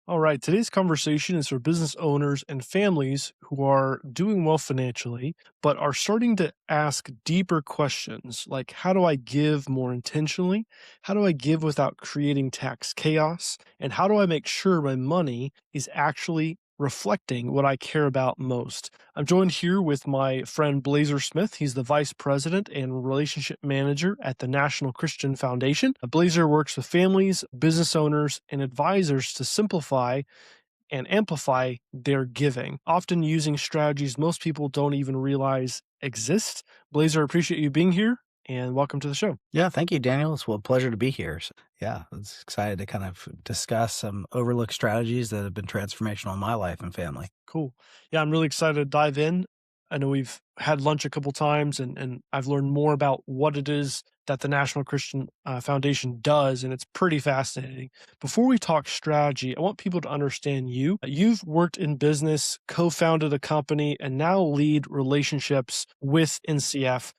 All right, today's conversation is for business owners and families who are doing well financially, but are starting to ask deeper questions like how do I give more intentionally? How do I give without creating tax chaos? And how do I make sure my money is actually reflecting what I care about most? I'm joined here with my friend Blazer Smith. He's the vice president and relationship manager at the National Christian Foundation. Blazer works with families, business owners, and advisors to simplify and amplify their giving, often using strategies most people don't even realize exist. Blazer, appreciate you being here and welcome to the show. Yeah, thank you, Daniel. It's a pleasure to be here. Yeah, I was excited to kind of discuss some overlooked strategies that have been transformational in my life and family. Cool. Yeah, I'm really excited to dive in. I know we've had lunch a couple times and I've learned more about what it is that the National Christian Foundation does, and it's pretty fascinating. Before we talk strategy, I want people to understand you. You've worked in business, co founded a company, and now lead relationships with NCF.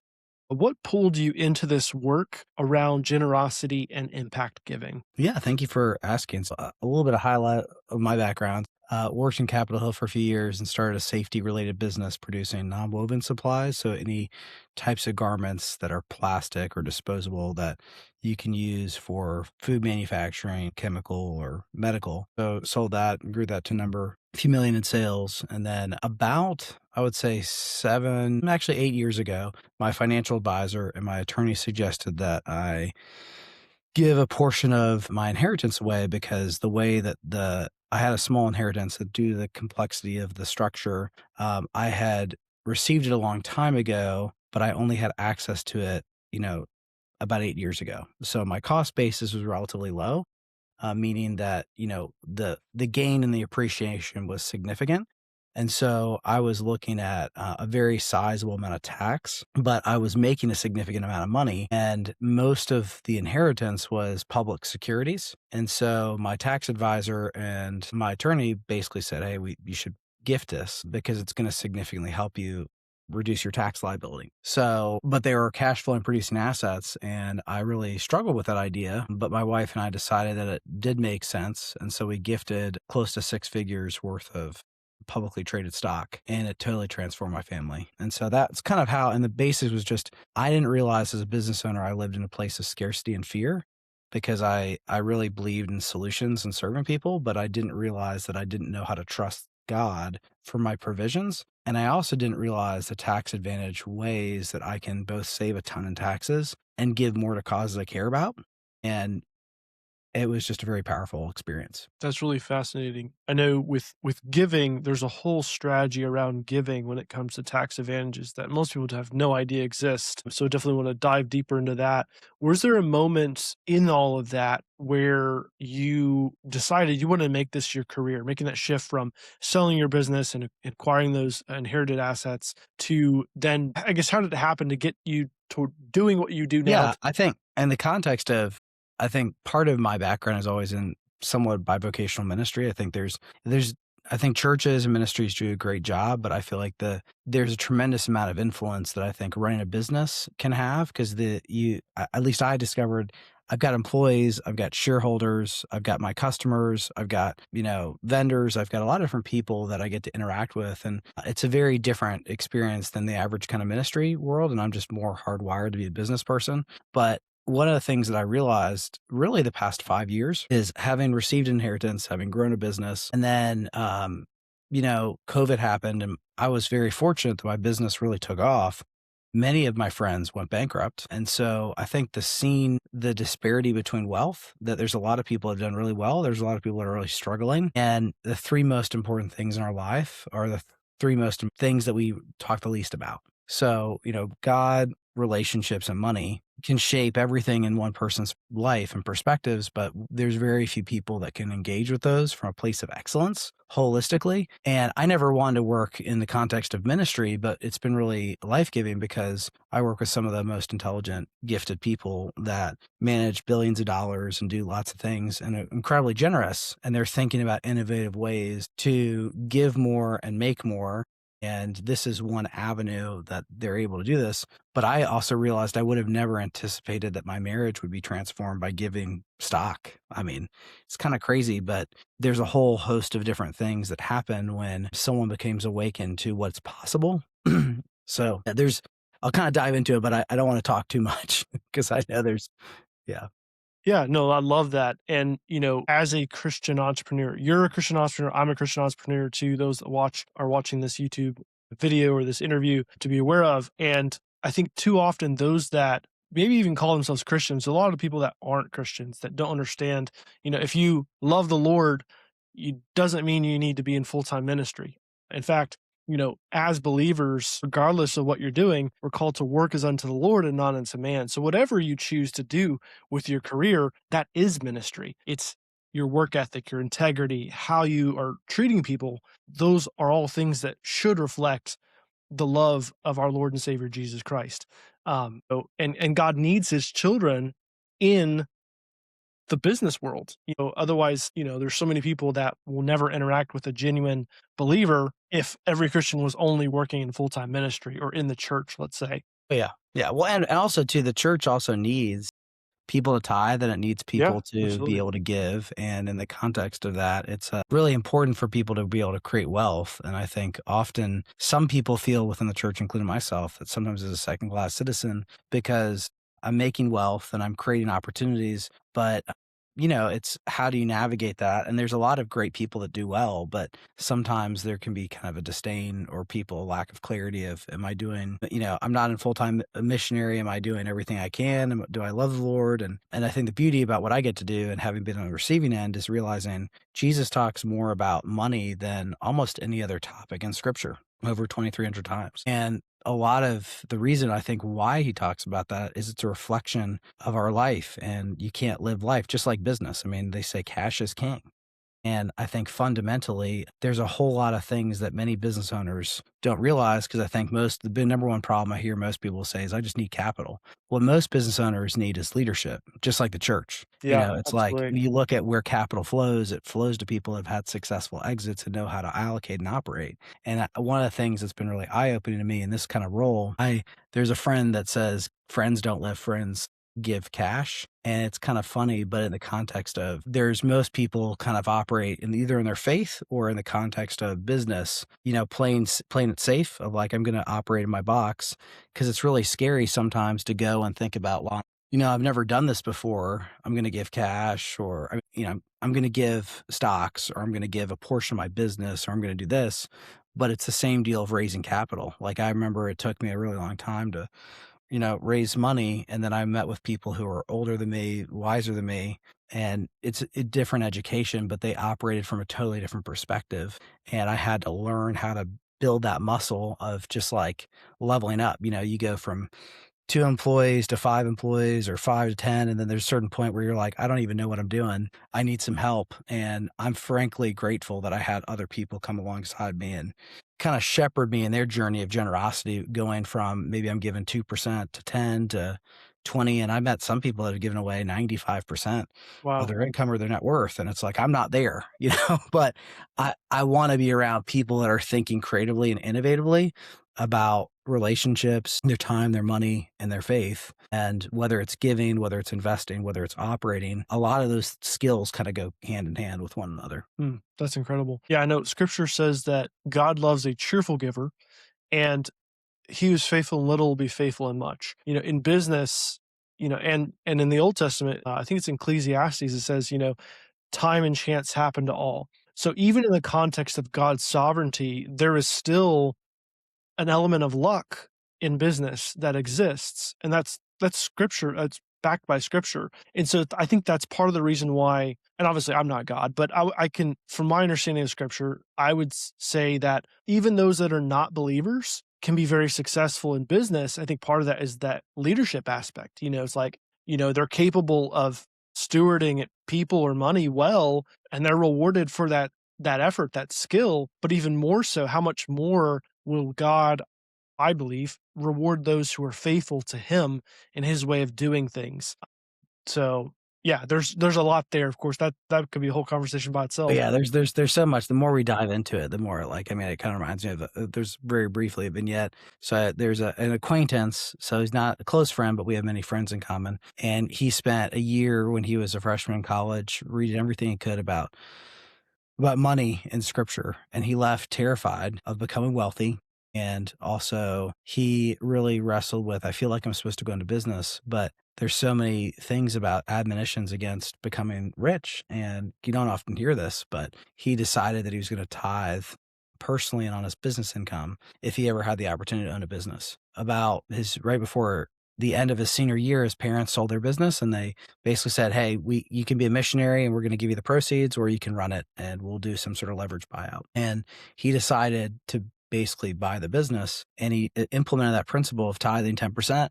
What pulled you into this work around generosity and impact giving? Yeah, thank you for asking. So, a little bit of highlight of my background. Worked in Capitol Hill for a few years and started a safety related business producing nonwoven supplies. So, any types of garments that are plastic or disposable that you can use for food manufacturing, chemical, or medical. So, sold that and grew that to a few million in sales. And then, about, I would say, 8 years ago, my financial advisor and my attorney suggested that I give a portion of my inheritance away because the way that I had a small inheritance that due to the complexity of the structure, I had received it a long time ago, but I only had access to it, you know, about 8 years ago. So my cost basis was relatively low, meaning that the gain and the appreciation was significant. And so I was looking at a very sizable amount of tax, but I was making a significant amount of money. And most of the inheritance was public securities. And so my tax advisor and my attorney basically said, hey, you should gift this because it's going to significantly help you reduce your tax liability. So, but they were cash flowing producing assets. And I really struggled with that idea. But my wife and I decided that it did make sense. And so we gifted close to 6 figures worth of publicly traded stock, and it totally transformed my family. And so that's kind of how, and the basis was just, I didn't realize as a business owner, I lived in a place of scarcity and fear because I really believed in solutions and serving people, but I didn't realize that I didn't know how to trust God for my provisions. And I also didn't realize the tax advantage ways that I can both save a ton in taxes and give more to causes I care about. And it was just a very powerful experience. That's really fascinating. I know with giving, there's a whole strategy around giving when it comes to tax advantages that most people have no idea exist. So definitely want to dive deeper into that. Was there a moment in all of that where you decided you want to make this your career, making that shift from selling your business and acquiring those inherited assets to then, I guess, how did it happen to get you to doing what you do now? Yeah, I think in the context of, I think part of my background is always in somewhat bivocational ministry. I think I think churches and ministries do a great job, but I feel like there's a tremendous amount of influence that I think running a business can have because at least I discovered I've got employees, I've got shareholders, I've got my customers, I've got, vendors, I've got a lot of different people that I get to interact with. And it's a very different experience than the average kind of ministry world. And I'm just more hardwired to be a business person. But one of the things that I realized really the past 5 years is having received inheritance, having grown a business, and then, COVID happened and I was very fortunate that my business really took off. Many of my friends went bankrupt. And so I think the disparity between wealth, that there's a lot of people that have done really well. There's a lot of people that are really struggling. And the three most important things in our life are the three most things that we talk the least about. So, God, relationships, and money can shape everything in one person's life and perspectives, but there's very few people that can engage with those from a place of excellence holistically. And I never wanted to work in the context of ministry, but it's been really life-giving because I work with some of the most intelligent, gifted people that manage billions of dollars and do lots of things and are incredibly generous. And they're thinking about innovative ways to give more and make more And this is one avenue that they're able to do this. But I also realized I would have never anticipated that my marriage would be transformed by giving stock. I mean, it's kind of crazy, but there's a whole host of different things that happen when someone becomes awakened to what's possible. So yeah, I'll kind of dive into it, but I don't want to talk too much because I know yeah. Yeah, no, I love that. And, as a Christian entrepreneur, you're a Christian entrepreneur, I'm a Christian entrepreneur too. Those that are watching this YouTube video or this interview to be aware of. And I think too often those that maybe even call themselves Christians, a lot of people that aren't Christians that don't understand, if you love the Lord, it doesn't mean you need to be in full-time ministry. In fact, as believers, regardless of what you're doing, we're called to work as unto the Lord and not unto man. So whatever you choose to do with your career, that is ministry. It's your work ethic, your integrity, how you are treating people. Those are all things that should reflect the love of our Lord and Savior Jesus Christ. And God needs His children in the business world. Otherwise, there's so many people that will never interact with a genuine believer if every Christian was only working in full time ministry or in the church, let's say. But yeah. Yeah. Well, and also too, the church also needs people to tithe and it needs Yeah, people to be absolutely. able to give. And in the context of that, it's really important for people to be able to create wealth. And I think often some people feel within the church, including myself, that sometimes as a second class citizen, because I'm making wealth and I'm creating opportunities, but it's how do you navigate that? And there's a lot of great people that do well, but sometimes there can be kind of a disdain or people, a lack of clarity of, am I doing, I'm not in full time missionary. Am I doing everything I can? Do I love the Lord? And I think the beauty about what I get to do and having been on the receiving end is realizing Jesus talks more about money than almost any other topic in scripture over 2,300 times. And a lot of the reason I think why he talks about that is it's a reflection of our life, and you can't live life just like business. I mean, they say cash is king. And I think fundamentally, there's a whole lot of things that many business owners don't realize because I think the number one problem I hear most people say is, I just need capital. What most business owners need is leadership, just like the church. Yeah, It's like absolutely. you look at where capital flows, it flows to people who have had successful exits and know how to allocate and operate. And one of the things that's been really eye opening to me in this kind of role, there's a friend that says, friends don't let friends give cash. And it's kind of funny, but in the context of there's most people kind of operate in either in their faith or in the context of business, playing it safe of like, I'm going to operate in my box because it's really scary sometimes to go and think about, well, I've never done this before. I'm going to give cash or, I'm going to give stocks or I'm going to give a portion of my business or I'm going to do this. But it's the same deal of raising capital. Like I remember it took me a really long time to raise money. And then I met with people who are older than me, wiser than me, and it's a different education, but they operated from a totally different perspective. And I had to learn how to build that muscle of just like leveling up. You go from 2 employees to 5 employees or 5 to 10, and then there's a certain point where you're like, "I don't even know what I'm doing. I need some help." And I'm frankly grateful that I had other people come alongside me and kinda shepherd me in their journey of generosity, going from maybe I'm giving 2% to 10 to 20, and I met some people that have given away 95% of Wow. their income or their net worth, and it's like, I'm not there, But I wanna be around people that are thinking creatively and innovatively about relationships, their time, their money, and their faith. And whether it's giving, whether it's investing, whether it's operating, a lot of those skills kind of go hand in hand with one another. That's incredible. Yeah, I know scripture says that God loves a cheerful giver, and he who's faithful in little will be faithful in much. In business, and in the Old Testament, I think it's in Ecclesiastes, it says, time and chance happen to all. So even in the context of God's sovereignty, there is still an element of luck in business that exists, and that's scripture. It's backed by scripture, and so I think that's part of the reason why. And obviously, I'm not God, but I can, from my understanding of scripture, I would say that even those that are not believers can be very successful in business. I think part of that is that leadership aspect. It's like they're capable of stewarding people or money well, and they're rewarded for that effort, that skill. But even more so, how much more will God, I believe, reward those who are faithful to him in his way of doing things. So Yeah, there's a lot there, of course, that could be a whole conversation by But itself. yeah, there's so much. The more we dive into it, the more like, I mean, it kind of reminds me of there's very briefly a vignette. So there's an acquaintance. So he's not a close friend, but we have many friends in common. And he spent a year when he was a freshman in college reading everything he could about money in scripture. And he left terrified of becoming wealthy. And also, he really wrestled with, I feel like I'm supposed to go into business, but there's so many things about admonitions against becoming rich. And you don't often hear this, but he decided that he was going to tithe personally and on his business income if he ever had the opportunity to own a business. About his right before the end of his senior year, his parents sold their business and they basically said, "Hey, you can be a missionary and we're going to give you the proceeds, or you can run it and we'll do some sort of leverage buyout." And he decided to basically buy the business, and he implemented that principle of tithing 10%.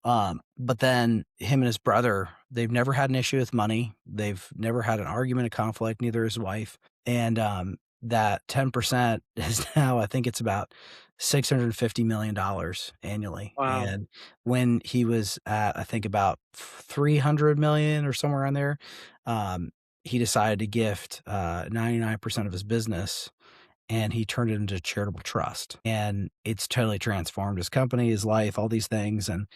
But then him and his brother, they've never had an issue with money. They've never had an argument, a conflict, neither his wife. And that 10% is now, I think it's about $650 million annually. Wow. And when he was at, I think about 300 million or somewhere around there, um, he decided to gift 99% of his business, and he turned it into a charitable trust. And it's totally transformed his company, his life, all these things. And,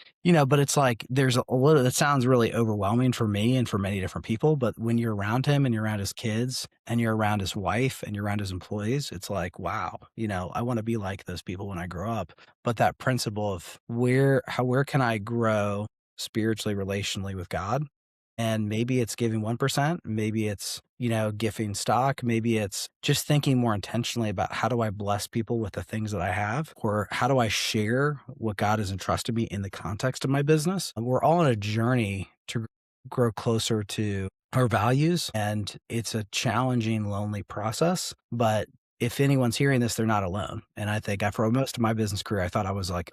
but it's like there's a little, that sounds really overwhelming for me and for many different people. But when you're around him and you're around his kids and you're around his wife and you're around his employees, it's like, wow, I want to be like those people when I grow up. But that principle of where can I grow spiritually, relationally with God? And maybe it's giving 1%, maybe it's, giving stock, maybe it's just thinking more intentionally about how do I bless people with the things that I have, or how do I share what God has entrusted me in the context of my business. And we're all on a journey to grow closer to our values, and it's a challenging, lonely process. But if anyone's hearing this, they're not alone. And I think for most of my business career, I thought I was like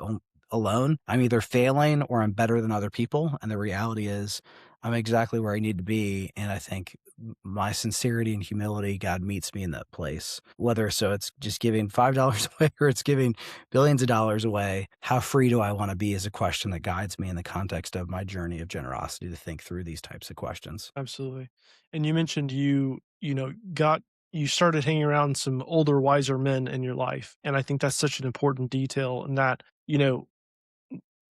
alone. I'm either failing or I'm better than other people. And the reality is, I'm exactly where I need to be. And I think my sincerity and humility, God meets me in that place. Whether so it's just giving $5 away or it's giving billions of dollars away, how free do I want to be is a question that guides me in the context of my journey of generosity to think through these types of questions. Absolutely. And you mentioned you started hanging around some older, wiser men in your life, and I think that's such an important detail, and that,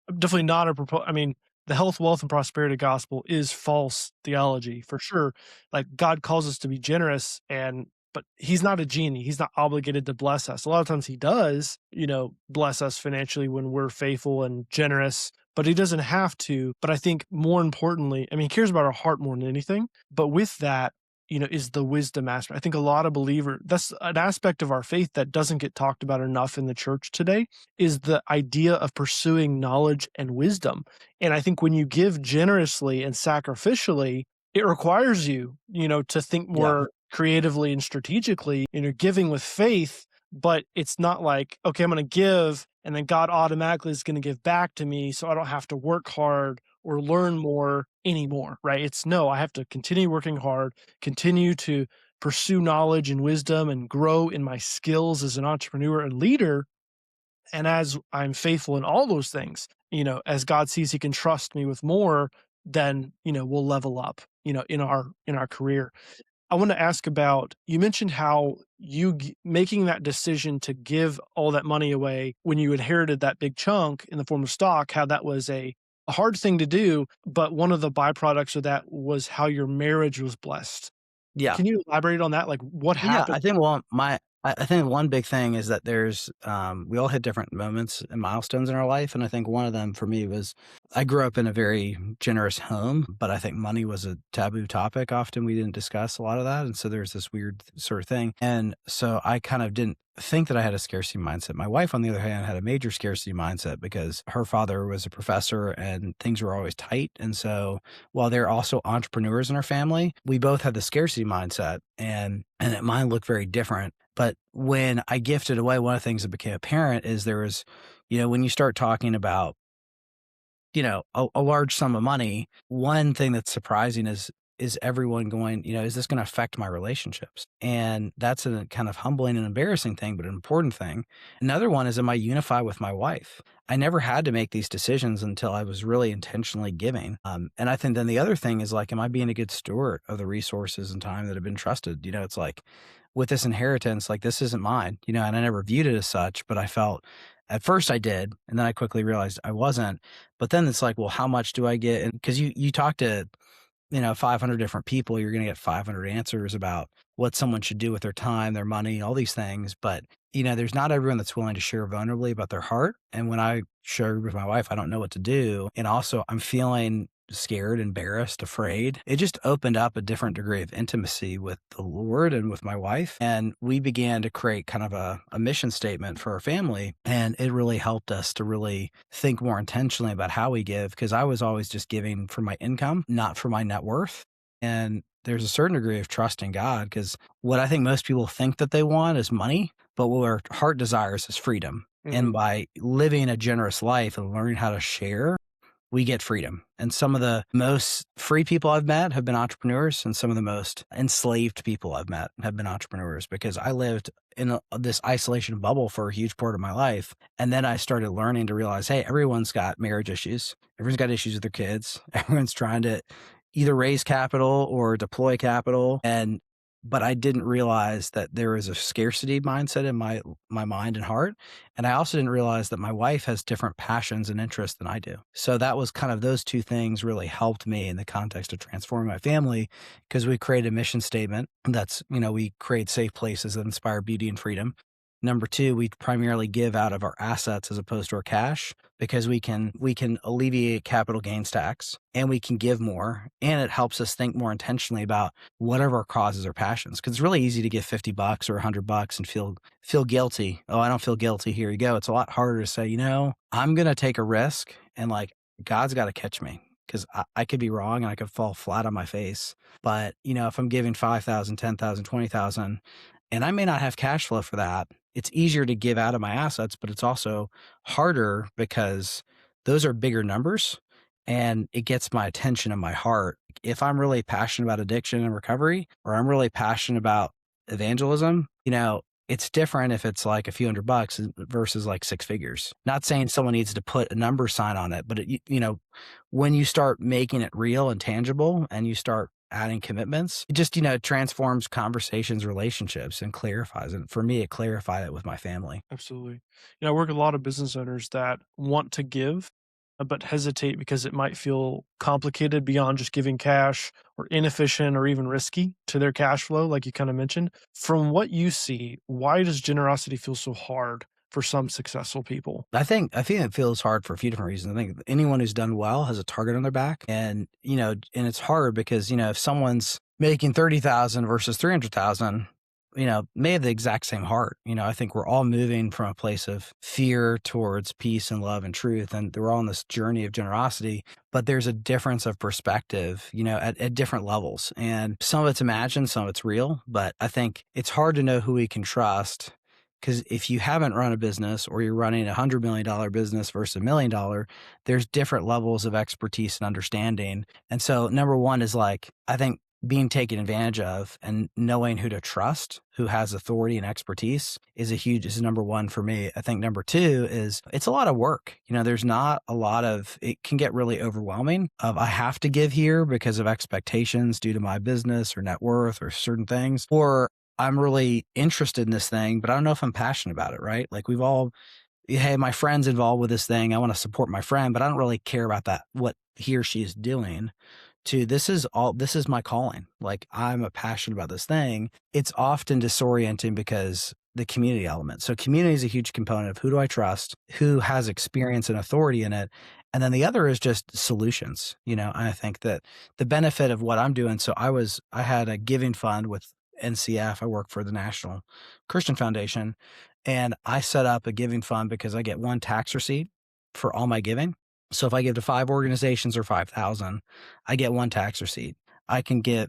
definitely not a I mean, the health, wealth, and prosperity gospel is false theology for sure. Like, God calls us to be generous, but he's not a genie. He's not obligated to bless us. A lot of times he does, bless us financially when we're faithful and generous, but he doesn't have to. But I think more importantly, I mean, he cares about our heart more than anything. But with that, is the wisdom aspect. I think a lot of that's an aspect of our faith that doesn't get talked about enough in the church today, is the idea of pursuing knowledge and wisdom. And I think when you give generously and sacrificially, it requires you, to think Yeah. more creatively and strategically, giving with faith, but it's not like, okay, I'm going to give and then God automatically is going to give back to me so I don't have to work hard or learn more anymore, right? It's no, I have to continue working hard, continue to pursue knowledge and wisdom and grow in my skills as an entrepreneur and leader. And as I'm faithful in all those things, as God sees he can trust me with more, then, we'll level up, in our career. I want to ask about, you mentioned how making that decision to give all that money away when you inherited that big chunk in the form of stock, how that was a hard thing to do, but one of the byproducts of that was how your marriage was blessed. Yeah. Can you elaborate on that? Like, what Yeah, happened? I think one big thing is that we all hit different moments and milestones in our life, and I think one of them for me was I grew up in a very generous home, but I think money was a taboo topic. Often we didn't discuss a lot of that, and so there's this weird sort of thing, and so I kind of didn't think that I had a scarcity mindset. My wife, on the other hand, had a major scarcity mindset because her father was a professor and things were always tight, and so while they're also entrepreneurs in our family, we both had the scarcity mindset, and mine looked very different. But when I gifted away, one of the things that became apparent is there was, when you start talking about, a large sum of money, one thing that's surprising is is everyone going, is this going to affect my relationships? And that's a kind of humbling and embarrassing thing, but an important thing. Another one is, am I unified with my wife? I never had to make these decisions until I was really intentionally giving. And I think then the other thing is like, am I being a good steward of the resources and time that have been trusted? It's like with this inheritance, like this isn't mine, and I never viewed it as such, but I felt at first I did. And then I quickly realized I wasn't. But then it's like, well, how much do I get? And because you talk to 500 different people, you're going to get 500 answers about what someone should do with their time, their money, all these things. But, there's not everyone that's willing to share vulnerably about their heart. And when I shared with my wife, I don't know what to do. And also I'm feeling scared, embarrassed, afraid. It just opened up a different degree of intimacy with the Lord and with my wife. And we began to create kind of a mission statement for our family. And it really helped us to really think more intentionally about how we give, because I was always just giving for my income, not for my net worth. And there's a certain degree of trust in God, because what I think most people think that they want is money, but what our heart desires is freedom. And Mhm. by living a generous life and learning how to share, we get freedom. And some of the most free people I've met have been entrepreneurs, and some of the most enslaved people I've met have been entrepreneurs, because I lived in this isolation bubble for a huge part of my life. And then I started learning to realize, hey, everyone's got marriage issues. Everyone's got issues with their kids. Everyone's trying to either raise capital or deploy capital. But I didn't realize that there is a scarcity mindset in my mind and heart. And I also didn't realize that my wife has different passions and interests than I do. So that was kind of, those two things really helped me in the context of transforming my family, because we created a mission statement that's, we create safe places that inspire beauty and freedom. Number two, we primarily give out of our assets as opposed to our cash, because we can alleviate capital gains tax, and we can give more, and it helps us think more intentionally about whatever our causes or passions. Because it's really easy to give $50 or $100 and feel guilty. Oh, I don't feel guilty. Here you go. It's a lot harder to say, I'm gonna take a risk, and like God's got to catch me, because I could be wrong and I could fall flat on my face. But if I'm giving 5,000, 10,000, 20,000, and I may not have cash flow for that, it's easier to give out of my assets, but it's also harder because those are bigger numbers, and it gets my attention and my heart. If I'm really passionate about addiction and recovery, or I'm really passionate about evangelism, it's different if it's like a few $100 versus like six figures. Not saying someone needs to put a number sign on it, but when you start making it real and tangible, and you start adding commitments, it just, transforms conversations, relationships, and clarifies it. For me, it clarified it with my family. Absolutely. I work with a lot of business owners that want to give, but hesitate because it might feel complicated beyond just giving cash, or inefficient, or even risky to their cash flow, like you kind of mentioned. From what you see, why does generosity feel so hard for some successful people? I think it feels hard for a few different reasons. I think anyone who's done well has a target on their back, and it's hard because if someone's making 30,000 versus 300,000, may have the exact same heart. I think we're all moving from a place of fear towards peace and love and truth, and we're all on this journey of generosity. But there's a difference of perspective, at different levels, and some of it's imagined, some of it's real. But I think it's hard to know who we can trust, because if you haven't run a business, or you're running $100 million business versus $1 million, there's different levels of expertise and understanding. And so number one is like, I think being taken advantage of and knowing who to trust, who has authority and expertise, is number one for me. I think number two is it's a lot of work. There's not a lot of, it can get really overwhelming of, I have to give here because of expectations due to my business or net worth or certain things, or I'm really interested in this thing, but I don't know if I'm passionate about it, right? Like hey, my friend's involved with this thing. I want to support my friend, but I don't really care about that, what he or she is doing. This is my calling. Like, I'm a passionate about this thing. It's often disorienting because the community element. So community is a huge component of who do I trust, who has experience and authority in it. And then the other is just solutions. I think that the benefit of what I'm doing. So I had a giving fund with NCF. I work for the National Christian Foundation, and I set up a giving fund because I get one tax receipt for all my giving. So if I give to 5 organizations or 5,000, I get one tax receipt. I can give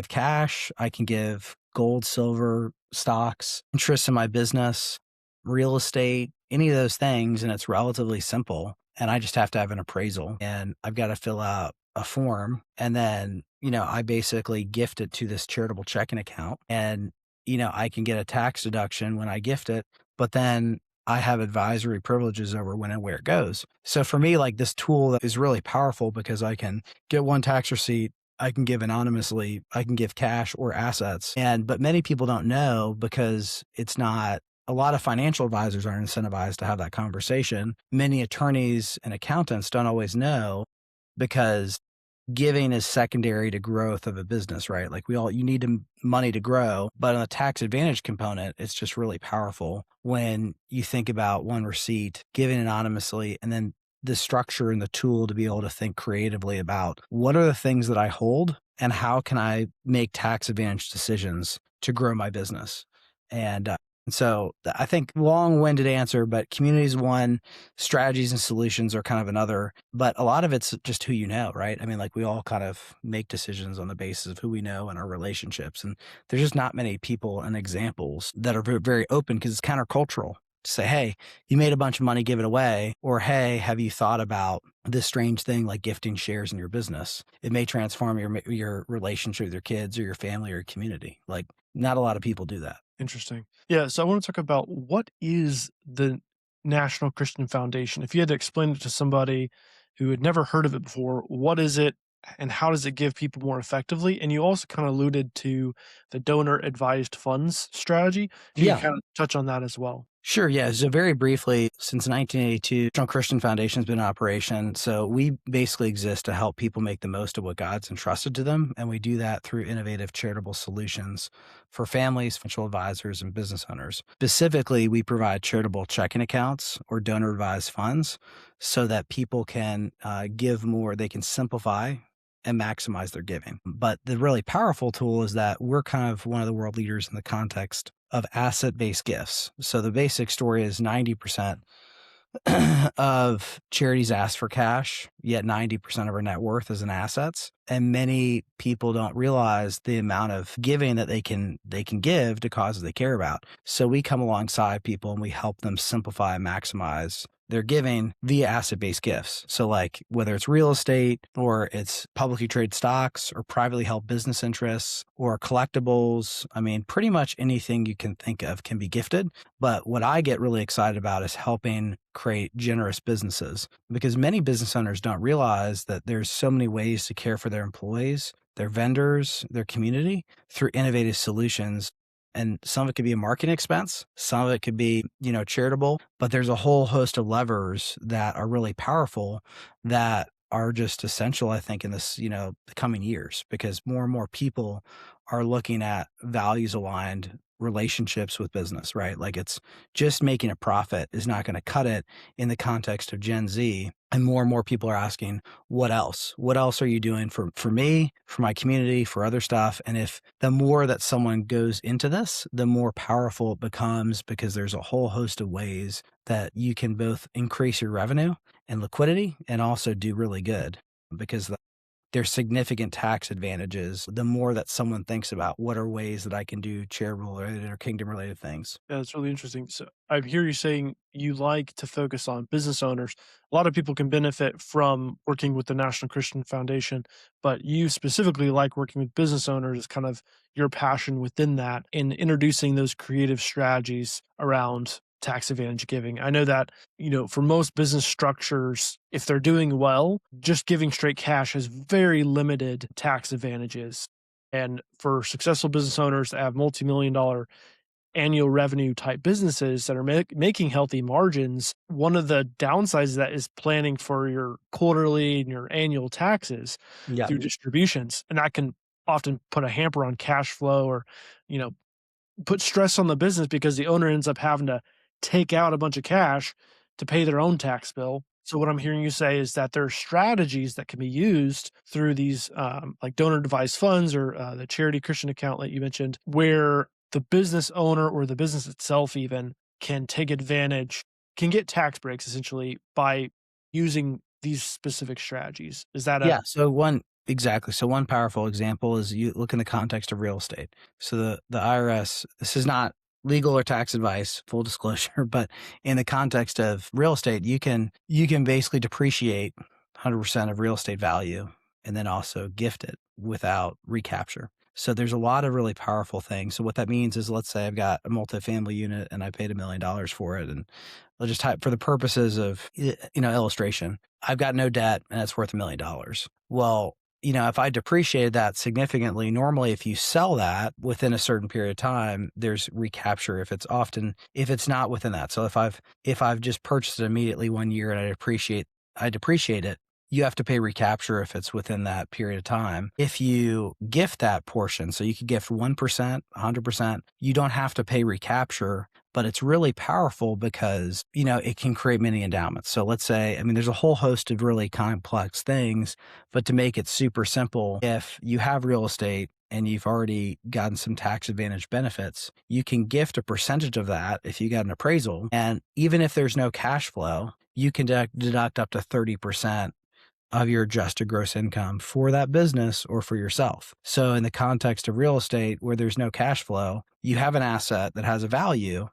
cash. I can give gold, silver, stocks, interest in my business, real estate, any of those things. And it's relatively simple. And I just have to have an appraisal, and I've got to fill out a form. And then I basically gift it to this charitable checking account and, I can get a tax deduction when I gift it, but then I have advisory privileges over when and where it goes. So for me, like this tool is really powerful because I can get one tax receipt. I can give anonymously, I can give cash or assets. But many people don't know because it's not, a lot of financial advisors aren't incentivized to have that conversation. Many attorneys and accountants don't always know because giving is secondary to growth of a business, right? Like you need money to grow, but on the tax advantage component, it's just really powerful when you think about one receipt, giving anonymously, and then the structure and the tool to be able to think creatively about what are the things that I hold and how can I make tax advantage decisions to grow my business. And I think long-winded answer, but community is one, strategies and solutions are kind of another, but a lot of it's just who you know, right? I mean, like we all kind of make decisions on the basis of who we know and our relationships. And there's just not many people and examples that are very, very open because it's countercultural to say, hey, you made a bunch of money, give it away. Or, hey, have you thought about this strange thing like gifting shares in your business? It may transform your relationship with your kids or your family or your community. Like not a lot of people do that. Interesting. Yeah, so I want to talk about what is the National Christian Foundation? If you had to explain it to somebody who had never heard of it before, what is it and how does it give people more effectively? And you also kind of alluded to the donor advised funds strategy. If you could Yeah. kind of touch on that as well. Sure. Yeah. So very briefly, since 1982, National Christian Foundation has been in operation. So we basically exist to help people make the most of what God's entrusted to them. And we do that through innovative charitable solutions for families, financial advisors, and business owners. Specifically, we provide charitable checking accounts or donor advised funds so that people can give more, they can simplify and maximize their giving. But the really powerful tool is that we're kind of one of the world leaders in the context of asset-based gifts. So the basic story is 90% of charities ask for cash, yet 90% of our net worth is in assets. And many people don't realize the amount of giving that they can give to causes they care about. So we come alongside people and we help them simplify and maximize their giving via asset-based gifts. So like whether it's real estate or it's publicly traded stocks or privately held business interests or collectibles, I mean, pretty much anything you can think of can be gifted. But what I get really excited about is helping create generous businesses because many business owners don't realize that there's so many ways to care for their employees, their vendors, their community through innovative solutions. And some of it could be a marketing expense. Some of it could be, charitable, but there's a whole host of levers that are really powerful that are just essential, I think, in this, the coming years, because more and more people are looking at values aligned relationships with business, right? Like it's just making a profit is not going to cut it in the context of Gen Z. And more people are asking, what else? What else are you doing for me, for my community, for other stuff? And if the more that someone goes into this, the more powerful it becomes because there's a whole host of ways that you can both increase your revenue and liquidity and also do really good because there's significant tax advantages the more that someone thinks about what are ways that I can do charitable related or kingdom related things. Yeah, that's really interesting. So I hear you saying you like to focus on business owners. A lot of people can benefit from working with the National Christian Foundation, but you specifically like working with business owners is kind of your passion within that in introducing those creative strategies around tax advantage giving. I know that, for most business structures, if they're doing well, just giving straight cash has very limited tax advantages. And for successful business owners that have multi-million dollar annual revenue type businesses that are making healthy margins, one of the downsides of that is planning for your quarterly and your annual taxes Yeah. through distributions. And that can often put a hamper on cash flow or, you know, put stress on the business because the owner ends up having to take out a bunch of cash to pay their own tax bill. So what I'm hearing you say is that there are strategies that can be used through these like donor devised funds or the charity Christian account that you mentioned, where the business owner or the business itself even can take advantage, can get tax breaks essentially by using these specific strategies. Is that a Yeah. Exactly. So one powerful example is you look in the context of real estate. So the IRS, this is not legal or tax advice, full disclosure, but in the context of real estate, you can basically depreciate 100% of real estate value and then also gift it. without recapture. So there's a lot of really powerful things. So what that means is, let's say I've got a multifamily unit and I paid $1 million for it, and I'll just type for the purposes of illustration. I've got no debt and it's worth $1 million. Well, if I depreciated that significantly, normally if you sell that within a certain period of time, there's recapture if it's not within that. So if I've just purchased it immediately 1 year and I depreciate it, you have to pay recapture if it's within that period of time. If you gift that portion, so you could gift 1%, 100%, you don't have to pay recapture, but it's really powerful because, it can create many endowments. So let's say, there's a whole host of really complex things, but to make it super simple, if you have real estate and you've already gotten some tax advantage benefits, you can gift a percentage of that if you got an appraisal. And even if there's no cash flow, you can deduct up to 30% of your adjusted gross income for that business or for yourself. So in the context of real estate where there's no cash flow, you have an asset that has a value,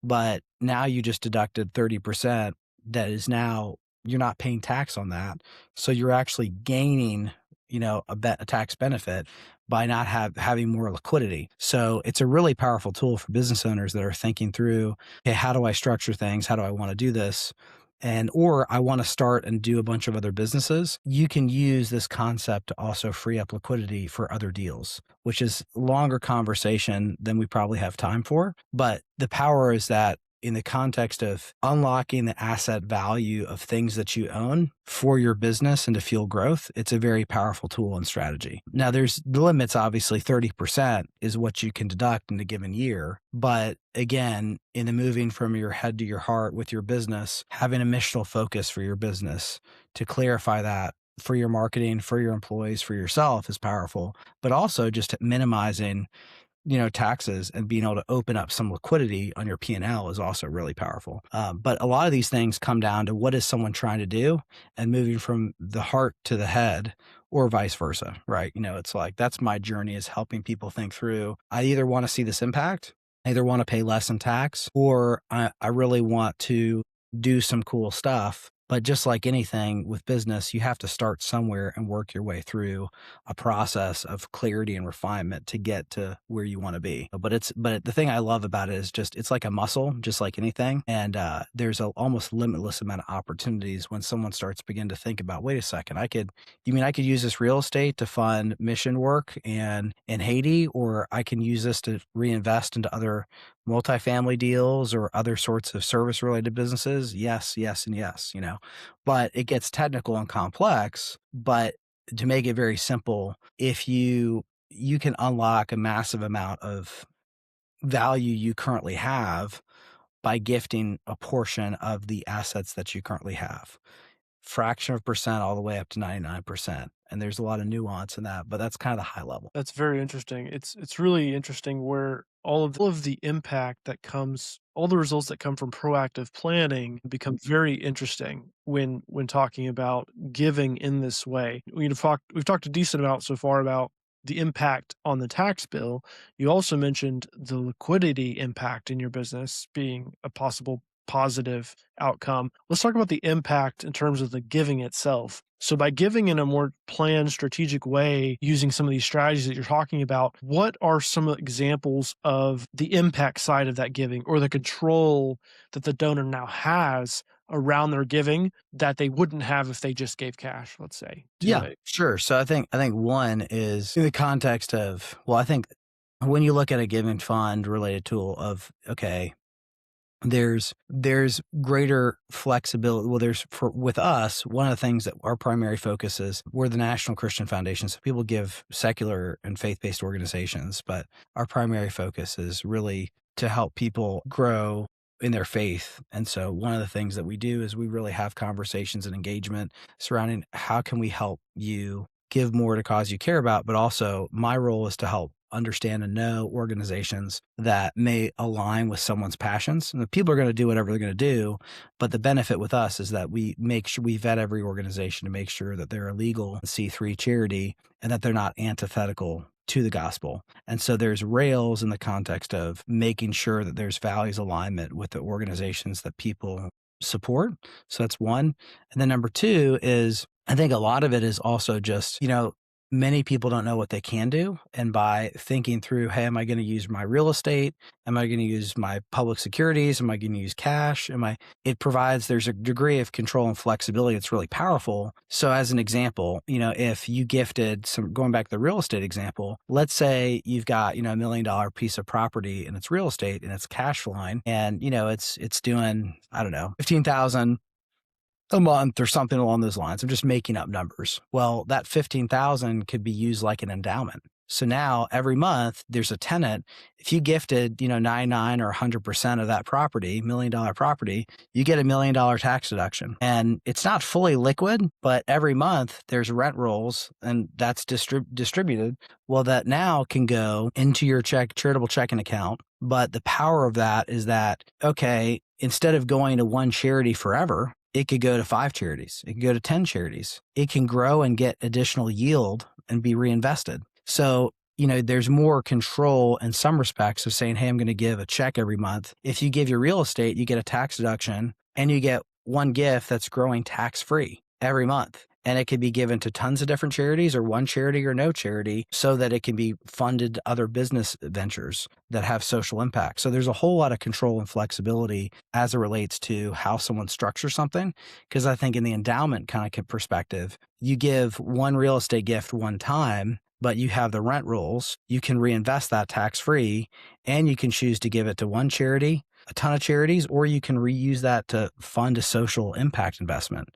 but now you just deducted 30% that is now you're not paying tax on that. So you're actually gaining, a tax benefit by not having more liquidity. So it's a really powerful tool for business owners that are thinking through, okay, how do I structure things? How do I want to do this? Or I want to start and do a bunch of other businesses. You can use this concept to also free up liquidity for other deals, which is a longer conversation than we probably have time for. But the power is that in the context of unlocking the asset value of things that you own for your business and to fuel growth, it's a very powerful tool and strategy. Now, there's the limits, obviously 30% is what you can deduct in a given year. But again, in the moving from your head to your heart with your business, having a missional focus for your business to clarify that for your marketing, for your employees, for yourself is powerful, but also just minimizing taxes and being able to open up some liquidity on your P&L is also really powerful. But a lot of these things come down to what is someone trying to do and moving from the heart to the head or vice versa, right? It's like, that's my journey, is helping people think through, I either want to see this impact, I either want to pay less in tax, or I really want to do some cool stuff. But just like anything with business, you have to start somewhere and work your way through a process of clarity and refinement to get to where you want to be. But the thing I love about it is just, it's like a muscle, just like anything. And there's a almost limitless amount of opportunities when someone starts to begin to think about, wait a second, I could use this real estate to fund mission work in Haiti, or I can use this to reinvest into other multifamily deals or other sorts of service related businesses. Yes, yes, and yes, but it gets technical and complex. But to make it very simple, if you can unlock a massive amount of value you currently have by gifting a portion of the assets that you currently have, fraction of percent all the way up to 99%. And there's a lot of nuance in that, but that's kind of the high level. That's very interesting. It's really interesting where all of the impact that comes, all the results that come from proactive planning become very interesting when talking about giving in this way. We've talked a decent amount so far about the impact on the tax bill. You also mentioned the liquidity impact in your business being a possible positive outcome. Let's talk about the impact in terms of the giving itself. So, by giving in a more planned, strategic way, using some of these strategies that you're talking about, what are some examples of the impact side of that giving, or the control that the donor now has around their giving that they wouldn't have if they just gave cash, let's say, to Yeah, a sure. So I think one is in the context of, well, I think when you look at a giving fund related tool of, okay, there's greater flexibility. Well, with us, one of the things that our primary focus is, we're the National Christian Foundation. So people give secular and faith-based organizations, but our primary focus is really to help people grow in their faith. And so one of the things that we do is we really have conversations and engagement surrounding how can we help you give more to cause you care about, but also my role is to help understand and know organizations that may align with someone's passions. And the people are going to do whatever they're going to do, but the benefit with us is that we make sure we vet every organization to make sure that they're a legal C3 charity and that they're not antithetical to the gospel. And so there's rails in the context of making sure that there's values alignment with the organizations that people support. So that's one. And then number two is, I think a lot of it is also just, many people don't know what they can do. And by thinking through, hey, am I going to use my real estate? Am I going to use my public securities? Am I going to use cash? It provides, there's a degree of control and flexibility that's really powerful. So as an example, if you gifted going back to the real estate example, let's say you've got, $1 million piece of property and it's real estate and it's cash flowing and, it's doing, I don't know, 15,000 a month or something along those lines. I'm just making up numbers. Well, that 15,000 could be used like an endowment. So now every month there's a tenant. If you gifted, 99 or 100% of that property, $1 million property, you get $1 million tax deduction. And it's not fully liquid, but every month there's rent rolls and that's distributed. Well, that now can go into your charitable checking account. But the power of that is that, okay, instead of going to one charity forever, it could go to 5 charities. It could go to 10 charities. It can grow and get additional yield and be reinvested. So, there's more control in some respects of saying, hey, I'm going to give a check every month. If you give your real estate, you get a tax deduction and you get one gift that's growing tax free every month. And it could be given to tons of different charities or one charity or no charity so that it can be funded to other business ventures that have social impact. So there's a whole lot of control and flexibility as it relates to how someone structures something. Because I think in the endowment kind of perspective, you give one real estate gift one time, but you have the rent rolls. You can reinvest that tax free and you can choose to give it to one charity, a ton of charities, or you can reuse that to fund a social impact investment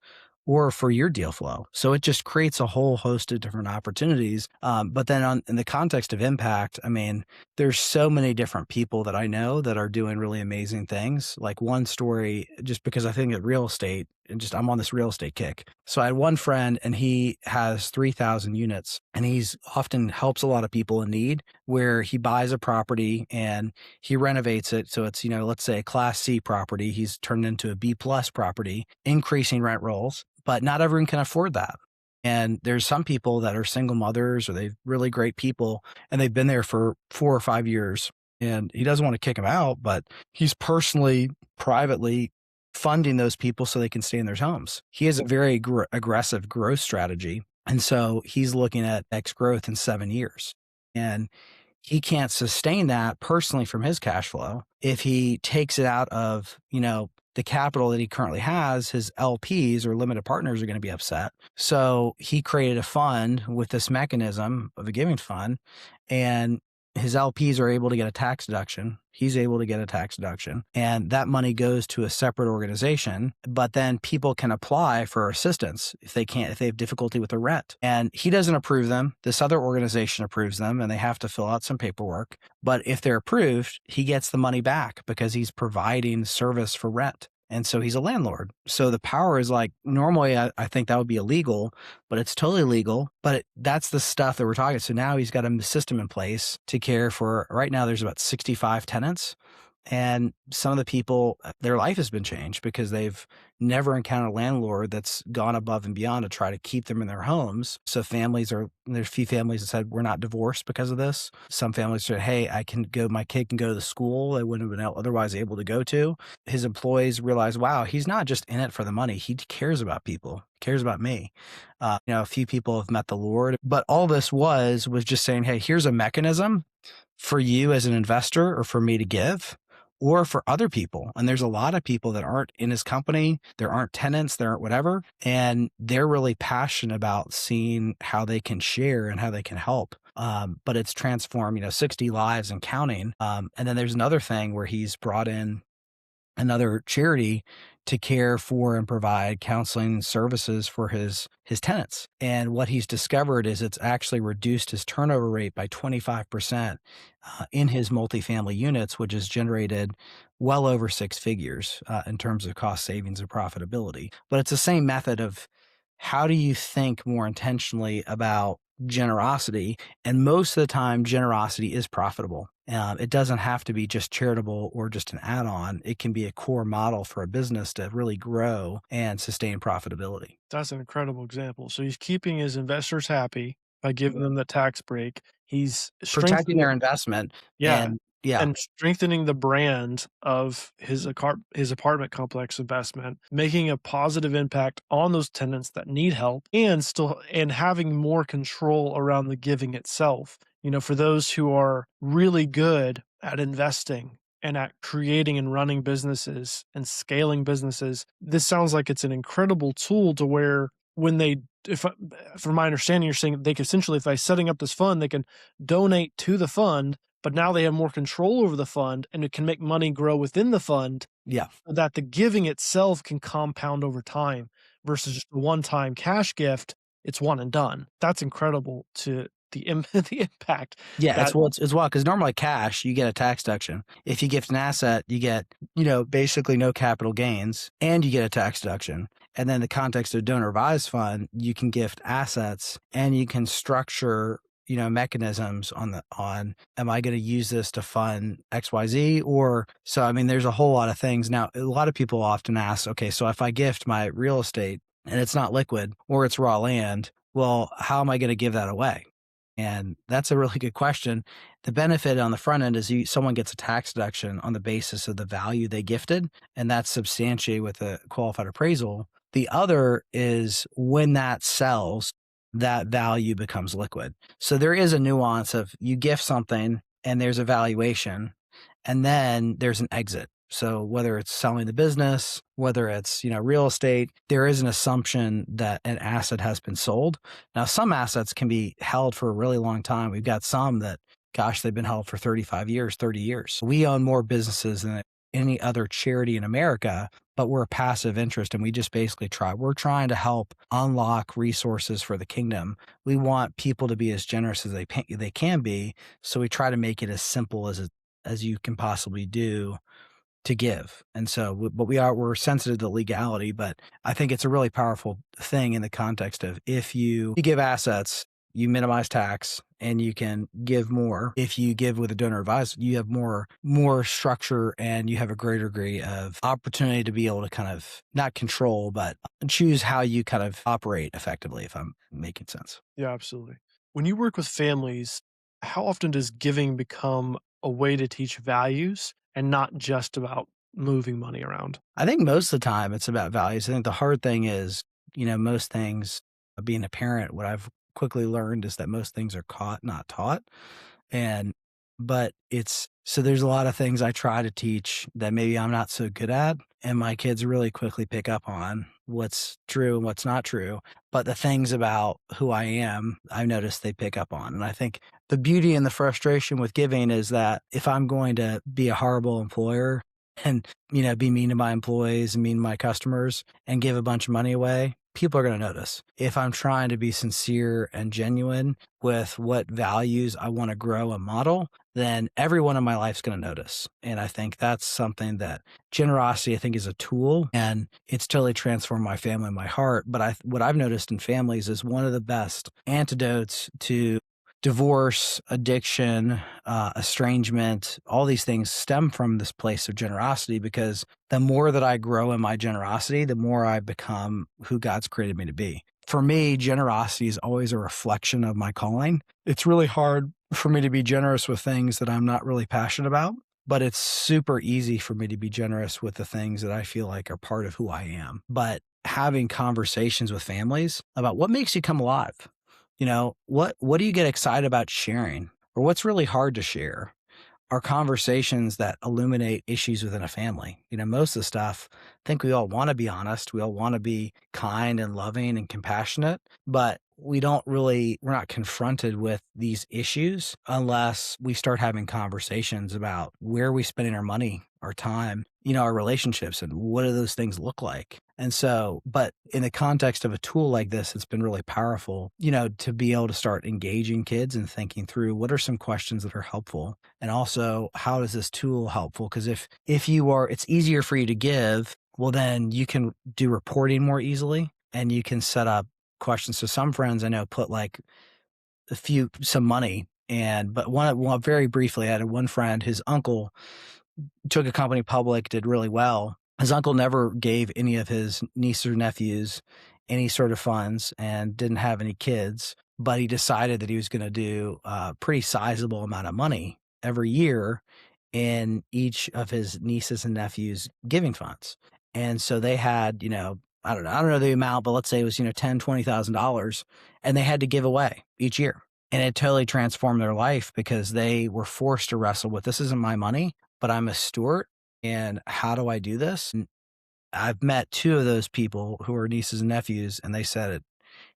or for your deal flow. So it just creates a whole host of different opportunities. But then in the context of impact, there's so many different people that I know that are doing really amazing things. Like one story, just because I think at real estate, I'm on this real estate kick. So I had one friend and he has 3,000 units and he's often helps a lot of people in need where he buys a property and he renovates it. So it's, let's say a class C property, he's turned into a B plus property, increasing rent rolls, but not everyone can afford that. And there's some people that are single mothers or they're really great people and they've been there for 4 or 5 years and he doesn't want to kick them out, but he's personally, privately funding those people so they can stay in their homes. He has a very aggressive growth strategy. And so he's looking at X growth in 7 years. And he can't sustain that personally from his cash flow. If he takes it out of, the capital that he currently has, his LPs or limited partners are going to be upset. So he created a fund with this mechanism of a giving fund, and his LPs are able to get a tax deduction. He's able to get a tax deduction, and that money goes to a separate organization. But then people can apply for assistance if they have difficulty with the rent. And he doesn't approve them. This other organization approves them, and they have to fill out some paperwork. But if they're approved, he gets the money back because he's providing service for rent. And so he's a landlord. So the power is like, normally I think that would be illegal, but it's totally legal. But that's the stuff that we're talking. So now he's got a system in place to care for, right now there's about 65 tenants. And some of the people, their life has been changed because they've never encountered a landlord that's gone above and beyond to try to keep them in their homes. So there's a few families that said, we're not divorced because of this. Some families said, hey, my kid can go to the school they wouldn't have been otherwise able to go to. His employees realize, wow, he's not just in it for the money. He cares about people, cares about me. A few people have met the Lord, but all this was just saying, hey, here's a mechanism for you as an investor or for me to give, or for other people. And there's a lot of people that aren't in his company. There aren't tenants, there aren't whatever. And they're really passionate about seeing how they can share and how they can help. But it's transformed, 60 lives and counting. And then there's another thing where he's brought in another charity to care for and provide counseling services for his tenants. And what he's discovered is it's actually reduced his turnover rate by 25% in his multifamily units, which has generated well over 6 figures in terms of cost savings and profitability. But it's the same method of how do you think more intentionally about generosity? And most of the time, generosity is profitable. It doesn't have to be just charitable or just an add-on. It can be a core model for a business to really grow and sustain profitability. That's an incredible example. So he's keeping his investors happy by giving them the tax break. He's Protecting strengthening. their investment Yeah. and Yeah. and strengthening the brand of his apartment complex investment, making a positive impact on those tenants that need help, and still and having more control around the giving itself. For those who are really good at investing and at creating and running businesses and scaling businesses, this sounds like it's an incredible tool to where when they if I- from my understanding, you're saying they can essentially, if by setting up this fund, they can donate to the fund, but now they have more control over the fund and it can make money grow within the fund Yeah. so that the giving itself can compound over time versus just a one-time cash gift. It's one and done. That's incredible to the impact Yeah, that. it's wild because normally cash, you get a tax deduction. If you gift an asset, you get, basically no capital gains and you get a tax deduction. And then the context of donor advised fund, you can gift assets and you can structure, mechanisms on am I going to use this to fund XYZ? Or so I mean, there's a whole lot of things. Now, a lot of people often ask, okay, so if I gift my real estate and it's not liquid or it's raw land, well, how am I going to give that away? And that's a really good question. The benefit on the front end is someone gets a tax deduction on the basis of the value they gifted, and that's substantiated with a qualified appraisal. The other is when that sells, that value becomes liquid. So there is a nuance of you gift something and there's a valuation, and then there's an exit. So whether it's selling the business, whether it's, real estate, there is an assumption that an asset has been sold. Now, some assets can be held for a really long time. We've got some that, gosh, they've been held for 35 years, 30 years. We own more businesses than any other charity in America, but we're a passive interest and we just basically we're trying to help unlock resources for the kingdom. We want people to be as generous as they can be. So we try to make it as simple as you can possibly do to give. And so, but we're sensitive to legality, but I think it's a really powerful thing in the context of if you give assets, you minimize tax and you can give more. If you give with a donor advised, you have more structure and you have a greater degree of opportunity to be able to kind of not control, but choose how you kind of operate effectively, if I'm making sense. Yeah, absolutely. When you work with families, how often does giving become a way to teach values and not just about moving money around? I think most of the time it's about values. I think the hard thing is, most things, being a parent, what I've quickly learned is that most things are caught, not taught. And, but so there's a lot of things I try to teach that maybe I'm not so good at. And my kids really quickly pick up on what's true and what's not true. But the things about who I am, I've noticed they pick up on. And I think the beauty and the frustration with giving is that if I'm going to be a horrible employer and, be mean to my employees and mean to my customers and give a bunch of money away, people are going to notice. If I'm trying to be sincere and genuine with what values I want to grow and model, then everyone in my life's going to notice. And I think that's something that generosity, I think, is a tool and it's totally transformed my family and my heart. But what I've noticed in families is one of the best antidotes to divorce, addiction, estrangement, all these things stem from this place of generosity because the more that I grow in my generosity, the more I become who God's created me to be. For me, generosity is always a reflection of my calling. It's really hard for me to be generous with things that I'm not really passionate about, but it's super easy for me to be generous with the things that I feel like are part of who I am. But having conversations with families about what makes you come alive, what do you get excited about sharing or what's really hard to share? Are conversations that illuminate issues within a family. Most of the stuff, I think we all want to be honest. We all want to be kind and loving and compassionate, but we're not confronted with these issues unless we start having conversations about where are we spending our money, our time, our relationships, and what do those things look like? And so, but in the context of a tool like this, it's been really powerful, to be able to start engaging kids and thinking through what are some questions that are helpful. And also, how is this tool helpful? Because if it's easier for you to give, well, then you can do reporting more easily and you can set up questions. So some friends I know put like some money but one very briefly, I had one friend, his uncle took a company public, did really well. His uncle never gave any of his nieces or nephews any sort of funds and didn't have any kids, but he decided that he was going to do a pretty sizable amount of money every year in each of his nieces and nephews' giving funds. And so they had, I don't know the amount, but let's say it was, $10,000, $20,000, and they had to give away each year. And it totally transformed their life because they were forced to wrestle with, this isn't my money, but I'm a steward. And how do I do this? And I've met two of those people who are nieces and nephews, and they said it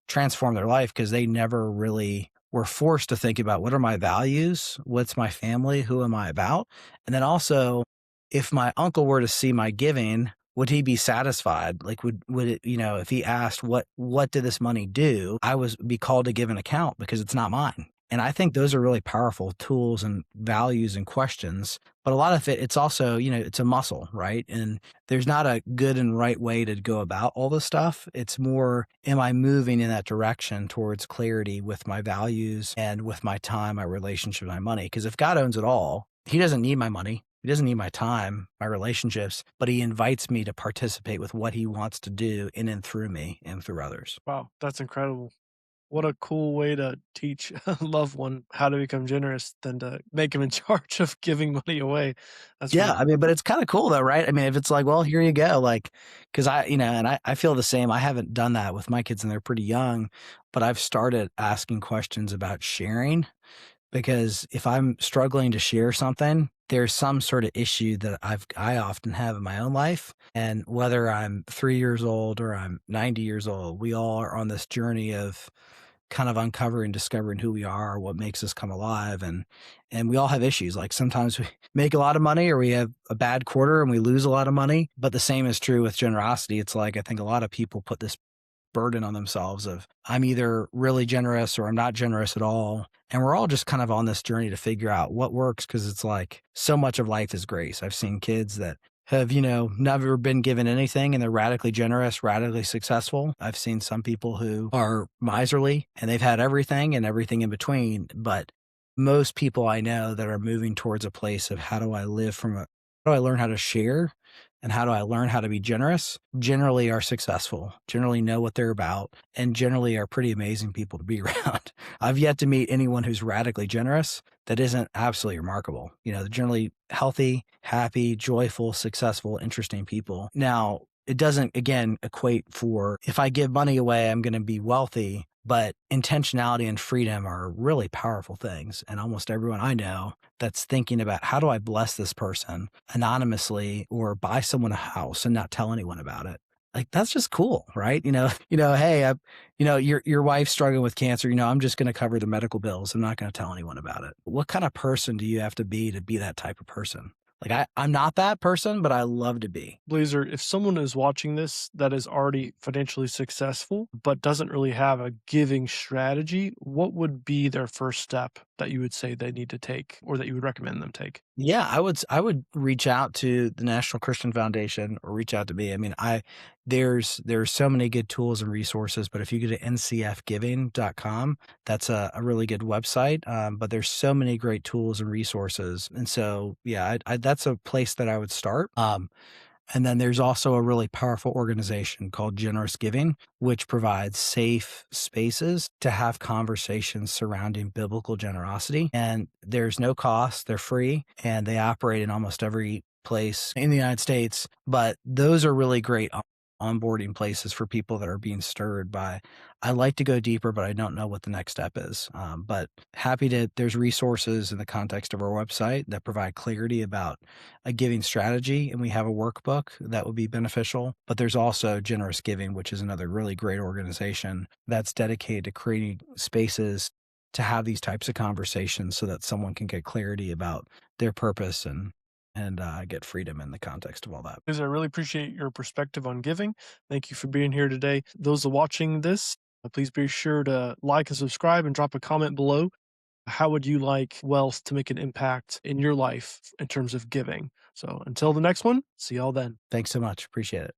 transformed their life because they never really were forced to think about, what are my values? What's my family? Who am I about? And then also, if my uncle were to see my giving, would he be satisfied? Like, would it, if he asked, what did this money do? I was be called to give an account because it's not mine. And I think those are really powerful tools and values and questions. But a lot of it, it's also, it's a muscle, right? And there's not a good and right way to go about all this stuff. It's more, am I moving in that direction towards clarity with my values and with my time, my relationship, my money? Because if God owns it all, he doesn't need my money. He doesn't need my time, my relationships, but he invites me to participate with what he wants to do in and through me and through others. Wow, that's incredible. What a cool way to teach a loved one how to become generous than to make him in charge of giving money away. That's Yeah, really I mean, but it's kinda cool though, right? I mean, if it's like, "Well, here you go," like, because I feel the same. I haven't done that with my kids and they're pretty young, but I've started asking questions about sharing, because if I'm struggling to share something, there's some sort of issue that I often have in my own life, and whether I'm 3 years old or I'm 90 years old, we all are on this journey of kind of uncovering, discovering who we are, what makes us come alive, and we all have issues. Like sometimes we make a lot of money or we have a bad quarter and we lose a lot of money. But the same is true with generosity. It's like I think a lot of people put this burden on themselves of, I'm either really generous or I'm not generous at all. And we're all just kind of on this journey to figure out what works, because it's like so much of life is grace. I've seen kids that have, never been given anything and they're radically generous, radically successful. I've seen some people who are miserly and they've had everything and everything in between. But most people I know that are moving towards a place of, how do I live from how do I learn how to share and how do I learn how to be generous, generally are successful, generally know what they're about, and generally are pretty amazing people to be around. I've yet to meet anyone who's radically generous that isn't absolutely remarkable. They're generally healthy, happy, joyful, successful, interesting people. Now, it doesn't, again, equate for, if I give money away, I'm going to be wealthy. But intentionality and freedom are really powerful things. And almost everyone I know that's thinking about, how do I bless this person anonymously or buy someone a house and not tell anyone about it? Like, that's just cool, right? Hey, your wife's struggling with cancer. I'm just going to cover the medical bills. I'm not going to tell anyone about it. What kind of person do you have to be that type of person? Like, I'm not that person, but I love to be. Blazer, if someone is watching this that is already financially successful, but doesn't really have a giving strategy, what would be their first step that you would say they need to take or that you would recommend them take? Yeah, I would reach out to the National Christian Foundation or reach out to me. I mean, there's so many good tools and resources, but if you go to ncfgiving.com, that's a really good website. But there's so many great tools and resources. And so, yeah, that's a place that I would start. And then there's also a really powerful organization called Generous Giving, which provides safe spaces to have conversations surrounding biblical generosity. And there's no cost, they're free, and they operate in almost every place in the United States. But those are really great onboarding places for people that are being stirred by, I like to go deeper, but I don't know what the next step is. But there's resources in the context of our website that provide clarity about a giving strategy. And we have a workbook that would be beneficial. But there's also Generous Giving, which is another really great organization that's dedicated to creating spaces to have these types of conversations so that someone can get clarity about their purpose and get freedom in the context of all that. Blazer, I really appreciate your perspective on giving. Thank you for being here today. Those watching this, please be sure to like and subscribe and drop a comment below. How would you like wealth to make an impact in your life in terms of giving? So until the next one, see y'all then. Thanks so much. Appreciate it.